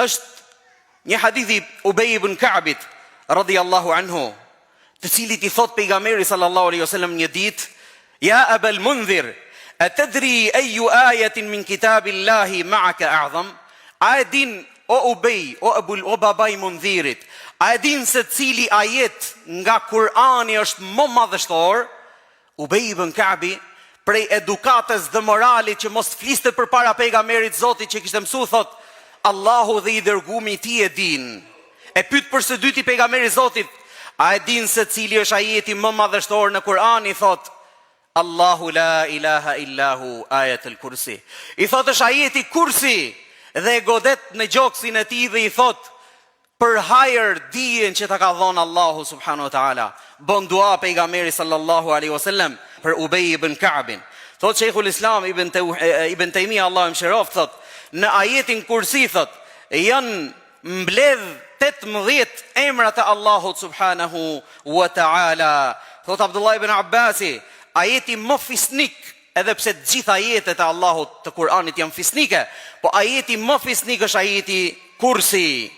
Është një hadithi Ubej ibn Ka'bit radhiyallahu anhu, të cilit i thot pejgamberi sallallahu alaihi wasallam një ditë: "Ya Abul Mundhir, atadri ayu ayatin min kitabillahi ma'aka a'zam?" A e din, o Ubej, o baba i Mundhirit, a e din se cili ajet nga Kur'ani është më madhështor? Ubej ibn Ka'bi, prej edukatës dhe moralit që mos fliste përpara pejgamberit Zotit që kishte mësuar, thot: Allahu dhe i dërguari i tij e din. E pyet për së dyti pejgamberi Zotit: a e din se cili është ajeti më madhështor në Kur'an? I thot: Allahu la ilaha illahu ayatul kursi. I thot: është ajeti Kursi. Dhe e godet në gjoksin e tij dhe i thot: për hajër dijen që ta ka dhënë Allahu subhanahu wa taala. Bon dua pejgamberi sallallahu alaihi wasallam për Ubej ibn Ka'bin. Thot Sheikhul Islam ibn Taymija, Allahu më shëroft, thot: në ajetin Kursi, thot, janë mbledh 18 emrat e Allahut subhanahu wa taala. Thot Abdullah ibn Abbasi, ajeti më fisnik, edhe pse të gjitha ajetet e Allahut të Kur'anit janë fisnike, po ajeti më fisnik është ajeti Kursi.